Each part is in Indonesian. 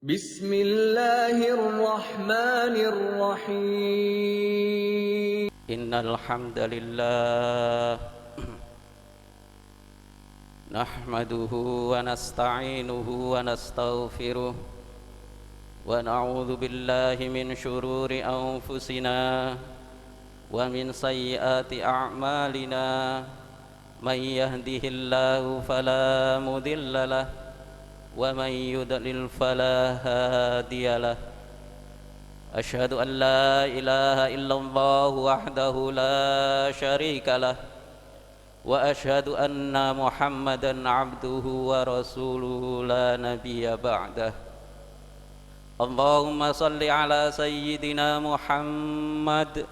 Bismillahirrahmanirrahim. Innal hamdalillah nahmaduhu wa nasta'inuhu wa nastaghfiruh wa na'udzu billahi min shururi anfusina wa min sayyiati a'malina may yahdihillahu fala mudhillalah wa may yudlil fala hadiyalah. Asyhadu an la ilaha illallah wahdahu la syarika lah wa asyhadu anna Muhammadan abduhu wa rasuluhu la nabiyya ba'dah. Allahumma salli ala sayyidina Muhammad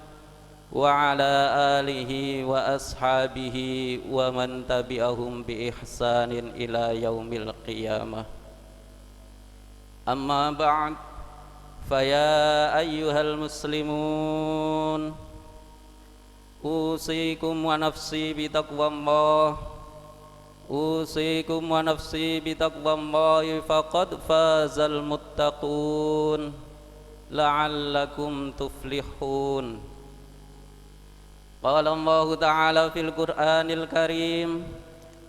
wa ala alihi wa ashabihi wa man tabi'ahum bi ihsanin ila yaumil qiyamah. Amma ba'd, faya ayyuhal muslimun, usikum wa nafsi bitaqwallah, usikum wa nafsi bitaqwallahi faqad fazal muttaqun la'allakum tuflihun. Qala Allah ta'ala fil Qur'anil Karim,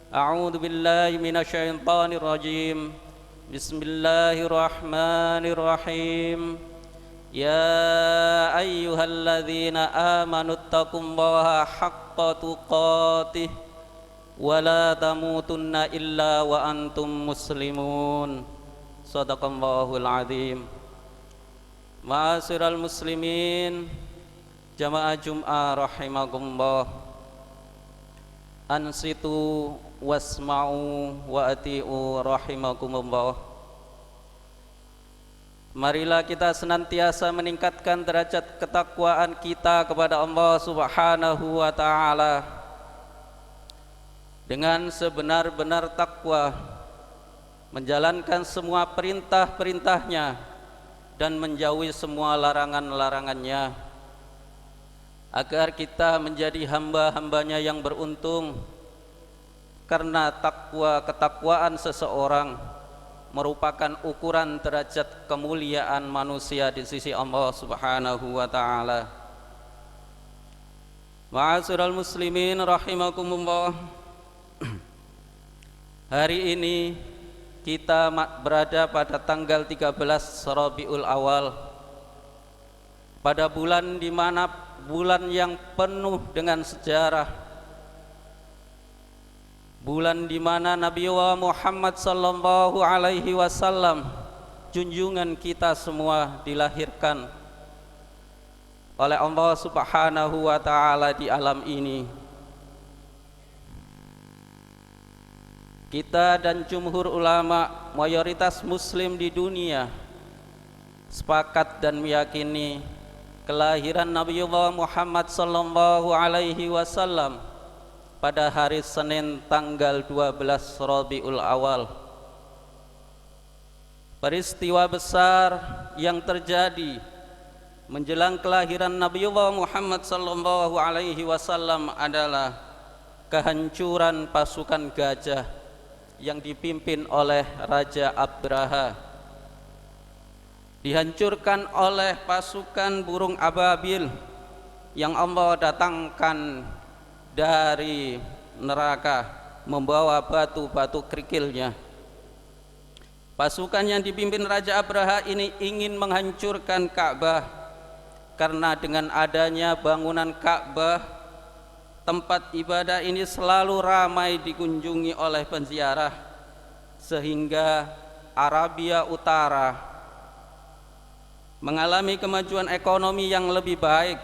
a'udzu billahi minasy syaithanir rajim. Bismillahirrahmanirrahim. Ya ayyuhalladzina amanu taqullaha haqqa tuqatih wa la tamutunna illa wa antum muslimun. Shadaqallahul azim. Ma'asyiral muslimin, jamaah Jum'ah rahimakumullah, ansitu wasma'u wa ati'u rahimakumullah. Marilah kita senantiasa meningkatkan derajat ketakwaan kita kepada Allah Subhanahu wa ta'ala dengan sebenar-benar takwa, menjalankan semua perintah-perintahnya dan menjauhi semua larangan-larangannya, agar kita menjadi hamba-hambanya yang beruntung. Karena ketakwaan seseorang merupakan ukuran derajat kemuliaan manusia di sisi Allah Subhanahu wa ta'ala. Ma'asyiral muslimin rahimakumullah, hari ini kita berada pada tanggal 13 Rabiul Awal, pada bulan di mana bulan yang penuh dengan sejarah, bulan di mana Nabi Muhammad sallallahu alaihi wasallam, junjungan kita semua, dilahirkan oleh Allah Subhanahu wa ta'ala di alam ini. Kita dan jumhur ulama, mayoritas muslim di dunia, sepakat dan meyakini kelahiran Nabiullah Muhammad sallallahu alaihi wasallam pada hari Senin tanggal 12 Rabiul Awal. Peristiwa besar yang terjadi menjelang kelahiran Nabiullah Muhammad sallallahu alaihi wasallam adalah kehancuran pasukan gajah yang dipimpin oleh Raja Abraha. Dihancurkan oleh pasukan burung ababil yang Allah datangkan dari neraka membawa batu-batu kerikilnya. Pasukan yang dipimpin Raja Abraha ini ingin menghancurkan Ka'bah, karena dengan adanya bangunan Ka'bah, tempat ibadah ini selalu ramai dikunjungi oleh penziarah, sehingga Arabia Utara mengalami kemajuan ekonomi yang lebih baik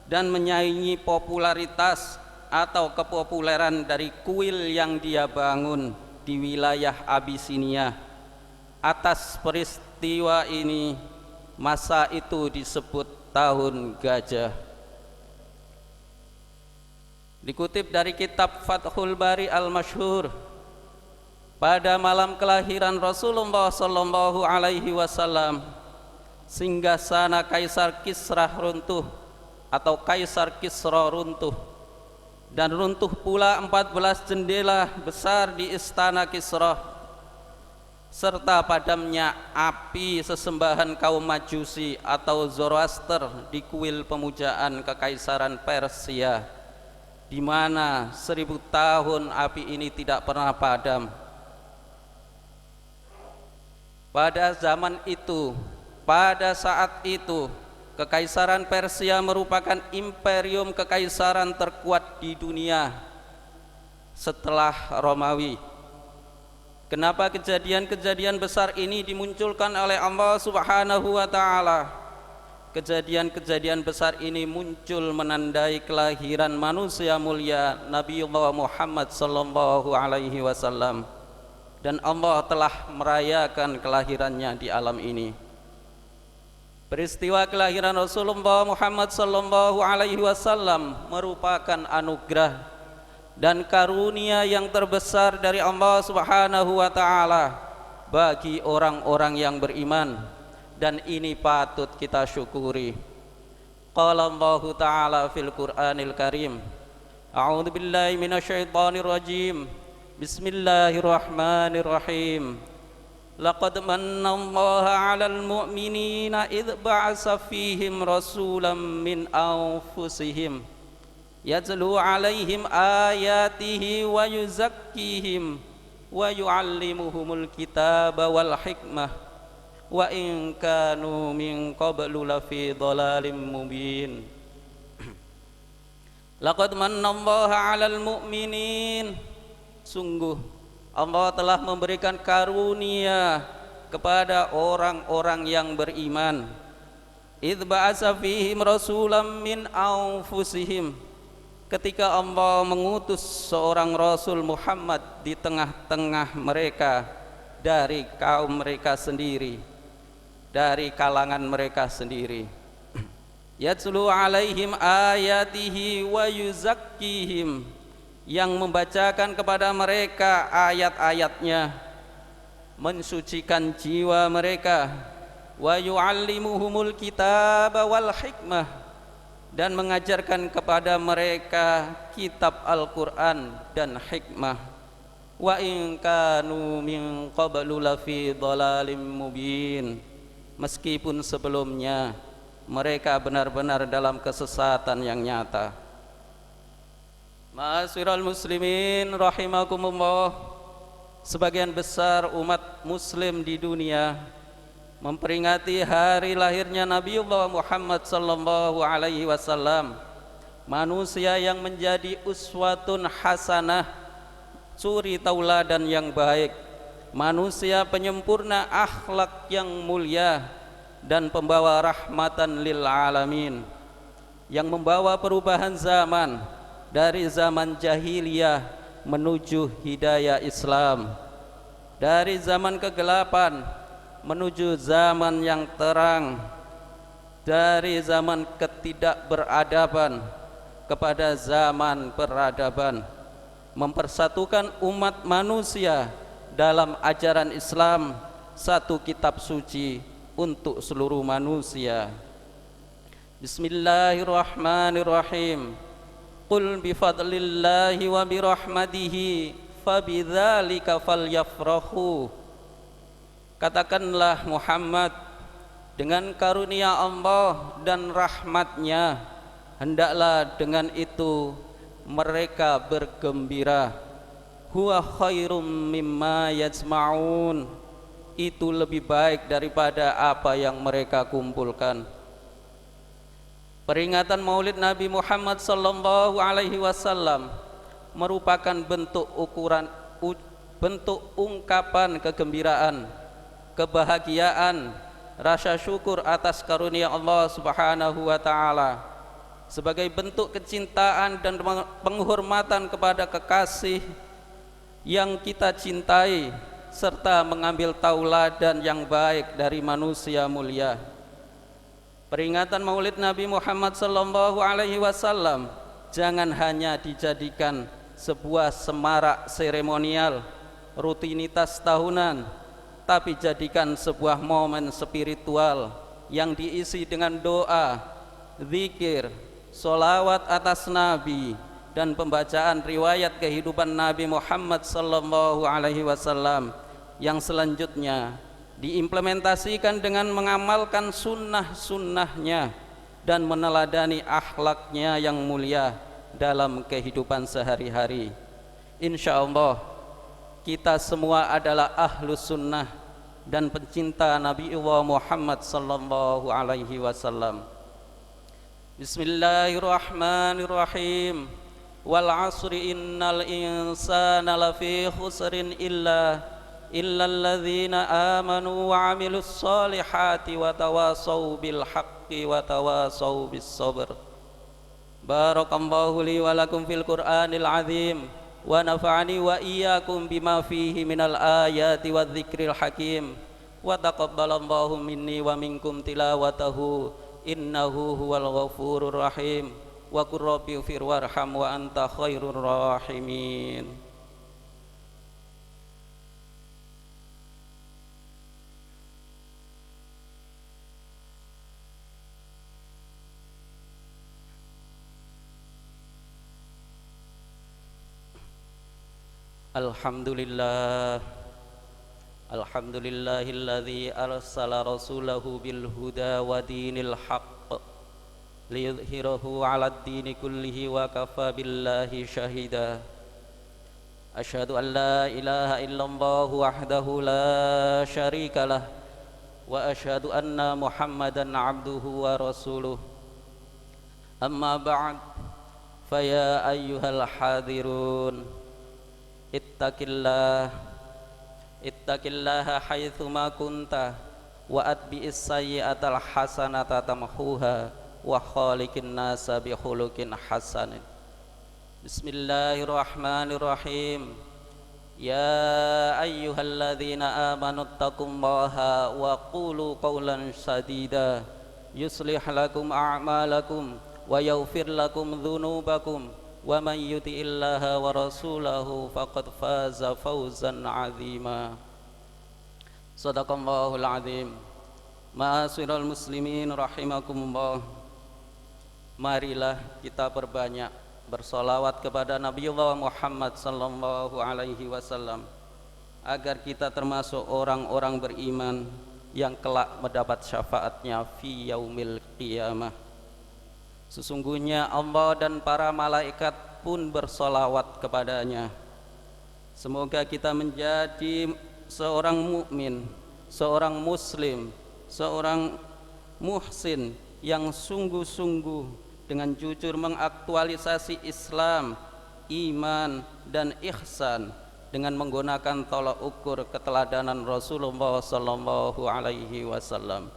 dan menyaingi popularitas atau kepopuleran dari kuil yang dia bangun di wilayah Abisinia. Atas peristiwa ini, masa itu disebut Tahun Gajah. Dikutip dari kitab Fathul Bari Al-Masyhur, pada malam kelahiran Rasulullah sallallahu alaihi wasallam, singgasana Kaisar Kisra runtuh atau Kaisar Kisra runtuh, dan runtuh pula 14 jendela besar di istana Kisra. serta padamnya api sesembahan kaum Majusi atau Zoroaster di kuil pemujaan kekaisaran Persia, di mana 1000 tahun api ini tidak pernah padam. Pada zaman itu, pada saat itu, kekaisaran Persia merupakan imperium kekaisaran terkuat di dunia setelah Romawi. Kenapa kejadian-kejadian besar ini dimunculkan oleh Allah Subhanahu wa taala? Kejadian-kejadian besar ini muncul menandai kelahiran manusia mulia Nabiullah Muhammad sallallahu alaihi wasallam, dan Allah telah merayakan kelahirannya di alam ini. Peristiwa kelahiran Rasulullah Muhammad sallallahu alaihi wasallam merupakan anugerah dan karunia yang terbesar dari Allah Subhanahu wa taala bagi orang-orang yang beriman, dan ini patut kita syukuri. Qala Allah taala fil Qur'anil Karim, A'udzu billahi minasyaitonir rajim. Bismillahirrahmanirrahim. Laqad manna Allah 'alal mu'minina idz ba'atsa fihim rasulan min anfusihim yatlu 'alaihim ayatihi wa yuzakkihim wa yu'allimuhumul kitaba wal hikmah wa in kanu min qablu lafi dhalalin mubin. Laqad manna Allah 'alal mu'minin, sungguh Allah telah memberikan karunia kepada orang-orang yang beriman. Idz ba'atsa fihim rasulan min anfusihim, ketika Allah mengutus seorang Rasul Muhammad di tengah-tengah mereka dari kaum mereka sendiri, dari kalangan mereka sendiri. Yatlu alaihim ayatihi wa yuzakkihim, yang membacakan kepada mereka ayat-ayatnya, mensucikan jiwa mereka. Wa yu'allimuhumul kitaba wal hikmah, dan mengajarkan kepada mereka kitab Al-Quran dan hikmah. Wa in kanu min qablu lafi dhalalim mubin, meskipun sebelumnya mereka benar-benar dalam kesesatan yang nyata. Ma'asyiral muslimin rahimakumullah, sebagian besar umat muslim di dunia memperingati hari lahirnya Nabiullah Muhammad sallallahu alaihi wasallam, manusia yang menjadi uswatun hasanah, suri tauladan yang baik, manusia penyempurna akhlak yang mulia dan pembawa rahmatan lil alamin, yang membawa perubahan zaman dari zaman jahiliyah menuju hidayah Islam, dari zaman kegelapan menuju zaman yang terang, dari zaman ketidakberadaban kepada zaman peradaban, mempersatukan umat manusia dalam ajaran Islam, satu kitab suci untuk seluruh manusia. Bismillahirrahmanirrahim. Qul bifadlillahi wa birahmatihi fabidzalika falyafrahu. Katakanlah Muhammad, dengan karunia Allah dan rahmatnya hendaklah dengan itu mereka bergembira. Huwa khairum mimma yajma'un, itu lebih baik daripada apa yang mereka kumpulkan. Peringatan Maulid Nabi Muhammad sallallahu alaihi wasallam merupakan bentuk ungkapan kegembiraan, kebahagiaan, rasa syukur atas karunia Allah Subhanahu wa taala, sebagai bentuk kecintaan dan penghormatan kepada kekasih yang kita cintai, serta mengambil tauladan yang baik dari manusia mulia. Peringatan Maulid Nabi Muhammad sallallahu alaihi wasallam jangan hanya dijadikan sebuah semarak seremonial, rutinitas tahunan, tapi jadikan sebuah momen spiritual yang diisi dengan doa, zikir, solawat atas Nabi, dan pembacaan riwayat kehidupan Nabi Muhammad sallallahu alaihi wasallam yang selanjutnya diimplementasikan dengan mengamalkan sunnah-sunnahnya dan meneladani akhlaknya yang mulia dalam kehidupan sehari-hari. Insya Allah kita semua adalah ahlus sunnah dan pencinta Nabi Muhammad sallallahu alaihi wasallam. Bismillahirrahmanirrahim. Wal 'asri innal insana lafi khusrin illa alladzina amanu wa 'amilus solihati wa tawasaw bil haqqi wa tawasaw bis sabr. Barakallahu li wa lakum fil Qur'anil 'azim wa nafa'ani wa iyyakum bima fihi minal ayati wadh-dhikril hakim wa taqabbalallahu minni wa minkum tilawatahu innahu huwal ghafurur rahim wa qur rabbi ighfir warham wa anta khairur rahimin. Alhamdulillahilladzi arsala rasulahu bil huda wa dinil haqq liyudhhirahu 'alad dini kullihi wa kafa billahi syahida. Asyhadu an la ilaha illallah wahdahu la syarikalah wa asyhadu anna Muhammadan 'abduhu wa rasuluh. Amma ba'd, faya ayyuhal hadirun, ittaqillaha haitsu ma kunta wa atbi'is sayyi'atal hasanata tamhuha wa khaliqin nasa bi khuluqin hasanin. Bismillahirrahmanirrahim. Ya ayyuhalladzina amanu taqullaha wa qulu qawlan sadida yuslih lakum a'malakum wa yaghfir lakum dhunubakum wa man yuti'illaha wa rasulahu faqad faza fawzan 'azima. Shadaqallahul 'azim. Ma'asyiral muslimin rahimakumullah. Marilah kita perbanyak bersolawat kepada Nabiullah Muhammad sallallahu alaihi wasallam agar kita termasuk orang-orang beriman yang kelak mendapat syafaatnya fi yaumil qiyamah. Sesungguhnya Allah dan para malaikat pun bersolawat kepadanya. Semoga kita menjadi seorang mukmin, seorang muslim, seorang muhsin yang sungguh-sungguh dengan jujur mengaktualisasi Islam, iman dan ihsan dengan menggunakan tolak ukur keteladanan Rasulullah sallallahu alaihi wasallam.